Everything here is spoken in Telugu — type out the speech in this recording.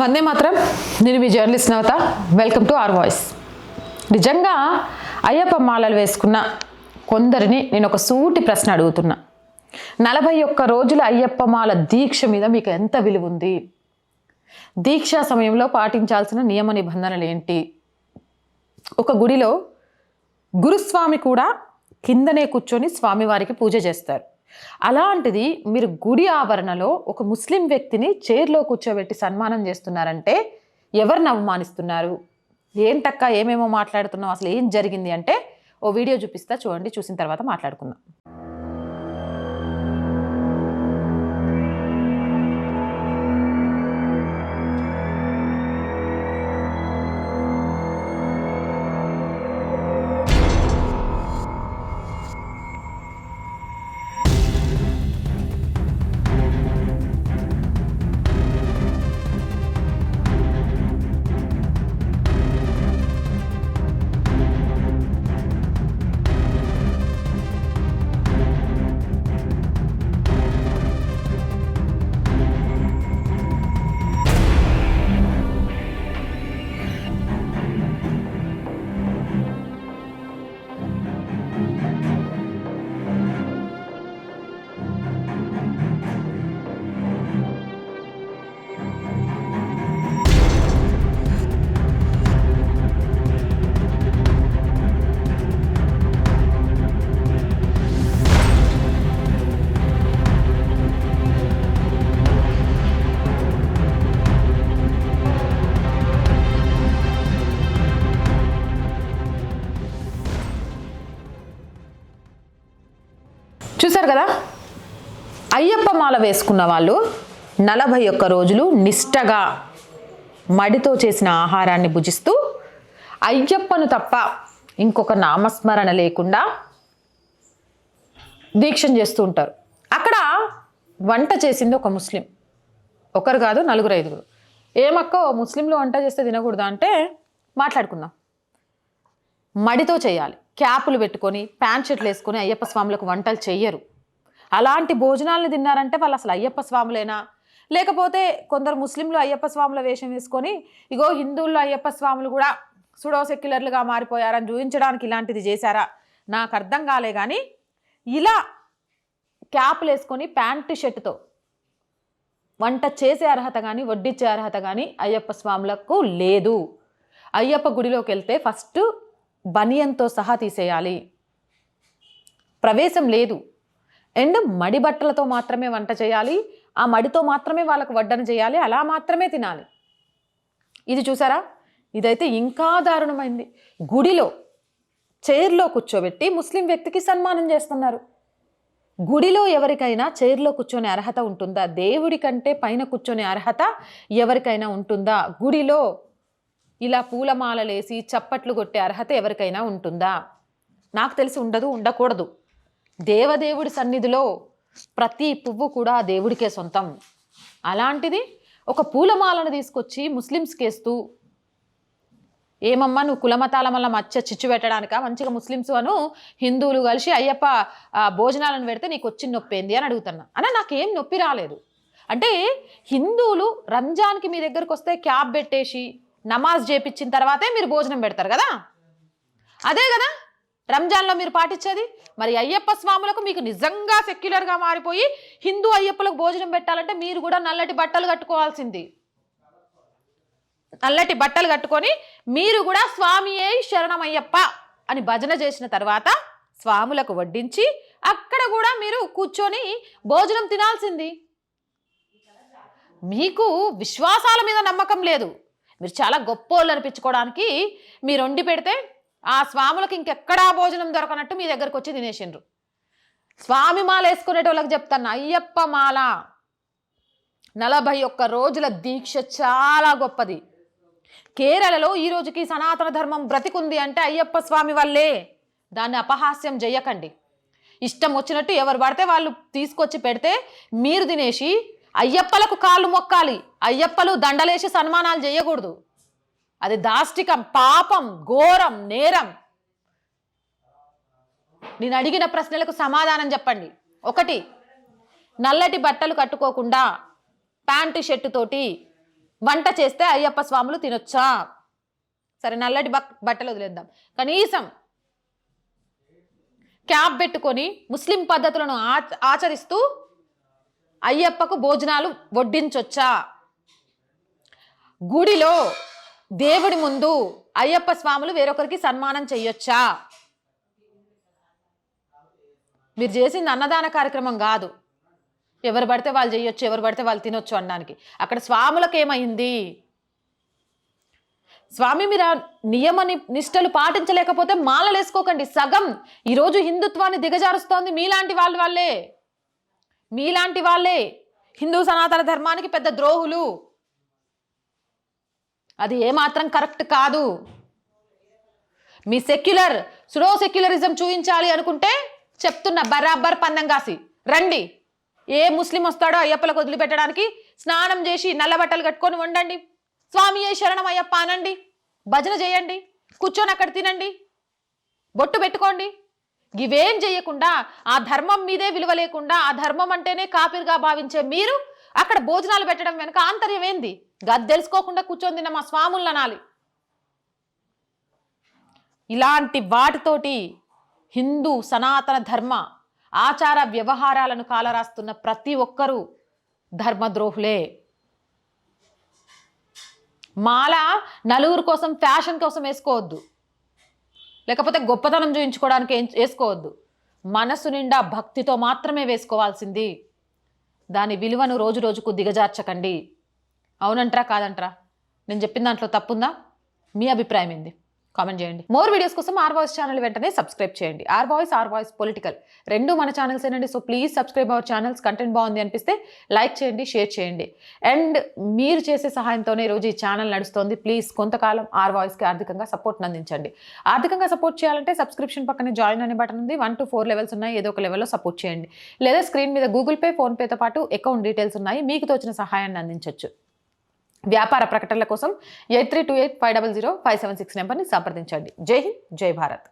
వందే మాత్రం. నేను మీ journalist Navata. Welcome to our voice. నిజంగా అయ్యప్ప మాలలు వేసుకున్న కొందరిని నేను ఒక సూటి ప్రశ్న అడుగుతున్నా. 41 రోజుల అయ్యప్ప మాల దీక్ష మీద మీకు ఎంత విలువ ఉంది? దీక్షా సమయంలో పాటించాల్సిన నియమ నిబంధనలు ఏంటి? ఒక గుడిలో గురుస్వామి కూడా కిందనే కూర్చొని స్వామివారికి పూజ చేస్తారు. అలాంటిది మీరు గుడి ఆవరణలో ఒక ముస్లిం వ్యక్తిని చైర్లో కూర్చోబెట్టి సన్మానం చేస్తున్నారంటే ఎవరిని అవమానిస్తున్నారు? ఏంటక్క ఏమేమో మాట్లాడుతున్నావు, అసలు ఏం జరిగింది అంటే ఓ వీడియో చూపిస్తా, చూడండి. చూసిన తర్వాత మాట్లాడుకుందాం. చూశారు కదా, అయ్యప్ప మాల వేసుకున్న వాళ్ళు 41 రోజులు నిష్టగా మడితో చేసిన ఆహారాన్ని భుజిస్తూ అయ్యప్పను తప్ప ఇంకొక నామస్మరణ లేకుండా దీక్షను చేస్తూ ఉంటారు. అక్కడ వంట చేసింది ఒక ముస్లిం, ఒకరు కాదు, 4-5. ఏమక్క ముస్లింలు వంట చేస్తే తినకూడదా అంటే మాట్లాడుకుందాం. మడితో చేయాలి, క్యాపులు పెట్టుకొని ప్యాంట్ షర్ట్లు వేసుకొని అయ్యప్ప స్వాములకు వంటలు చెయ్యరు. అలాంటి భోజనాలను తిన్నారంటే వాళ్ళు అసలు అయ్యప్ప స్వాములేనా? లేకపోతే కొందరు ముస్లింలు అయ్యప్ప స్వాముల వేషం వేసుకొని ఇగో హిందువుల్లో అయ్యప్ప స్వాములు కూడా సుడో సెక్యులర్లుగా మారిపోయారని చూపించడానికి ఇలాంటిది చేశారా? నాకు అర్థం కాలే. కానీ ఇలా క్యాపులు వేసుకొని ప్యాంటు షర్టుతో వంట చేసే అర్హత కానీ వడ్డించే అర్హత కానీ అయ్యప్ప స్వాములకు లేదు. అయ్యప్ప గుడిలోకి వెళ్తే ఫస్ట్ బనియన్తో సహా తీసేయాలి, ప్రవేశం లేదు. అండ్ మడి బట్టలతో మాత్రమే వంట చేయాలి, ఆ మడితో మాత్రమే వాళ్ళకు వడ్డన చేయాలి, అలా మాత్రమే తినాలి. ఇది చూసారా, ఇదైతే ఇంకా దారుణమైంది. గుడిలో చైర్లో కూర్చోబెట్టి ముస్లిం వ్యక్తికి సన్మానం చేస్తున్నారు. గుడిలో ఎవరికైనా చైర్లో కూర్చొనే అర్హత ఉంటుందా? దేవుడి కంటే పైన కూర్చొనే అర్హత ఎవరికైనా ఉంటుందా? గుడిలో ఇలా పూలమాలలేసి చప్పట్లు కొట్టే అర్హత ఎవరికైనా ఉంటుందా? నాకు తెలిసి ఉండదు, ఉండకూడదు. దేవదేవుడి సన్నిధిలో ప్రతి పువ్వు కూడా దేవుడికే సొంతం. అలాంటిది ఒక పూలమాలను తీసుకొచ్చి ముస్లిమ్స్కి వేస్తూ, ఏమమ్మా నువ్వు కులమతాల వల్ల మచ్చ చిచ్చు పెట్టడానిక? మంచిగా ముస్లిమ్స్ అను హిందువులు కలిసి అయ్యప్ప భోజనాలను పెడితే నీకు వచ్చిన నొప్పి ఏంది అని అడుగుతున్నా. అన్న నాకేం నొప్పి రాలేదు. అంటే హిందువులు రంజాన్కి మీ దగ్గరకు వస్తే క్యాబ్ పెట్టేసి నమాజ్ చేపించిన తర్వాతే మీరు భోజనం పెడతారు కదా, అదే కదా రంజాన్లో మీరు పాటించేది. మరి అయ్యప్ప స్వాములకు మీకు నిజంగా సెక్యులర్గా మారిపోయి హిందూ అయ్యప్పలకు భోజనం పెట్టాలంటే మీరు కూడా నల్లటి బట్టలు కట్టుకోవాల్సింది. నల్లటి బట్టలు కట్టుకొని మీరు కూడా స్వామియే శరణమయ్యప్ప అని భజన చేసిన తర్వాత స్వాములకు వడ్డించి అక్కడ కూడా మీరు కూర్చొని భోజనం తినాల్సింది. మీకు విశ్వాసాల మీద నమ్మకం లేదు. మీరు చాలా గొప్పోళ్ళు అనిపించుకోవడానికి మీరు వండి పెడితే ఆ స్వాములకు ఇంకెక్కడా భోజనం దొరకనట్టు మీ దగ్గరకు వచ్చి తినేసిండ్రు. స్వామి మాల వేసుకునేటోళ్ళకి చెప్తాను, అయ్యప్ప మాల 41 రోజుల దీక్ష చాలా గొప్పది. కేరళలో ఈ రోజుకి సనాతన ధర్మం బ్రతికుంది అంటే అయ్యప్ప స్వామి వల్లే. దాన్ని అపహాస్యం చెయ్యకండి. ఇష్టం వచ్చినట్టు ఎవరు పడితే వాళ్ళు తీసుకొచ్చి పెడితే మీరు తినేసి అయ్యప్పలకు కాళ్ళు మొక్కాలి, అయ్యప్పలు దండలేసి సన్మానాలు చేయకూడదు. అది దాష్టికం, పాపం, ఘోరం, నేరం. నేను అడిగిన ప్రశ్నలకు సమాధానం చెప్పండి. 1, నల్లటి బట్టలు కట్టుకోకుండా ప్యాంటు షర్టు తోటి వంట చేస్తే అయ్యప్ప స్వాములు తినొచ్చా? సరే, నల్లటి బట్టలు వదిలేద్దాం. కనీసం క్యాప్ పెట్టుకొని ముస్లిం పద్ధతులను ఆచరిస్తూ అయ్యప్పకు భోజనాలు వడ్డించొచ్చా? గుడిలో దేవుడి ముందు అయ్యప్ప స్వాములు వేరొకరికి సన్మానం చెయ్యొచ్చా? మీరు చేసింది అన్నదాన కార్యక్రమం కాదు, ఎవరు పడితే వాళ్ళు చేయొచ్చు, ఎవరు పడితే వాళ్ళు తినొచ్చు అనడానికి. అక్కడ స్వాములకు ఏమైంది? స్వామి, మీరు నియమ నిష్టలు పాటించలేకపోతే మాలలు వేసుకోకండి. సగం ఈరోజు హిందుత్వాన్ని దిగజారుస్తోంది మీలాంటి వాళ్ళే హిందూ సనాతన ధర్మానికి పెద్ద ద్రోహులు. అది ఏమాత్రం కరెక్ట్ కాదు. మీ సుడో సెక్యులరిజం చూపించాలి అనుకుంటే చెప్తున్న బరాబర్ పందెం కాసి రండి. ఏ ముస్లిం వస్తాడో అయ్యప్పలకు వదిలిపెట్టడానికి స్నానం చేసి నల్ల బట్టలు కట్టుకొని వండండి, స్వామి ఏ శరణం అయ్యప్ప అనండి, భజన చేయండి, కూర్చొని అక్కడ తినండి, బొట్టు పెట్టుకోండి. ఇవేం చేయకుండా ఆ ధర్మం మీదే విలువ లేకుండా ఆ ధర్మం అంటేనే కాపిరిగా భావించే మీరు అక్కడ భోజనాలు పెట్టడం వెనుక ఆంతర్యం ఏంది? గది తెలుసుకోకుండా కూర్చొని తిన్న మా స్వాములను అనాలి. ఇలాంటి వాటితోటి హిందూ సనాతన ధర్మ ఆచార వ్యవహారాలను కాలరాస్తున్న ప్రతి ఒక్కరూ ధర్మద్రోహులే. మాల నలుగురు కోసం, ఫ్యాషన్ కోసం వేసుకోవద్దు, లేకపోతే గొప్పతనం చూయించుకోవడానికి వేసుకోవద్దు. మనసు నిండా భక్తితో మాత్రమే వేసుకోవాల్సింది. దాని విలువను రోజు రోజుకు దిగజార్చకండి. అవునంటారా కాదంటారా? నేను చెప్పిన దాంట్లో తప్పుందా? మీ అభిప్రాయం ఏంది? కామెంట్ చేయండి. మోర్ వీడియోస్ కోసం ఆర్ వాయిస్ ఛానల్ వెంటనే సబ్స్క్రైబ్ చేయండి. ఆర్ వాయిస్ పొలిటికల్ రెండు మన ఛానల్స్ ఏనండి. So please subscribe our channels. Content బాగుంది అనిపిస్తే లైక్ చేయండి, షేర్ చేయండి. అండ్ మీరు చేసే సహాయంతోనే రోజు ఈ ఛానల్ నడుస్తోంది. ప్లీజ్ కొంతకాలం ఆర్ వాయిస్కి ఆర్థికంగా సపోర్ట్ని అందించండి. ఆర్థికంగా సపోర్ట్ చేయాలంటే సబ్స్క్రిప్షన్ పక్కనే జాయిన్ అనే బటన్ ఉంది. 1 to 4 లెవెల్స్ ఉన్నాయి. ఏదో ఒక లెవెల్లో సపోర్ట్ చేయండి. లేదా స్క్రీన్ మీద గూగుల్ పే, ఫోన్పేతో పాటు అకౌంట్ డీటెయిల్స్ ఉన్నాయి. మీకు తోచిన సహాయాన్ని అందించవచ్చు. వ్యాపార ప్రకటనల కోసం 8328500576 నెంబర్ని సంప్రదించండి. జై హింద్, జై భారత్.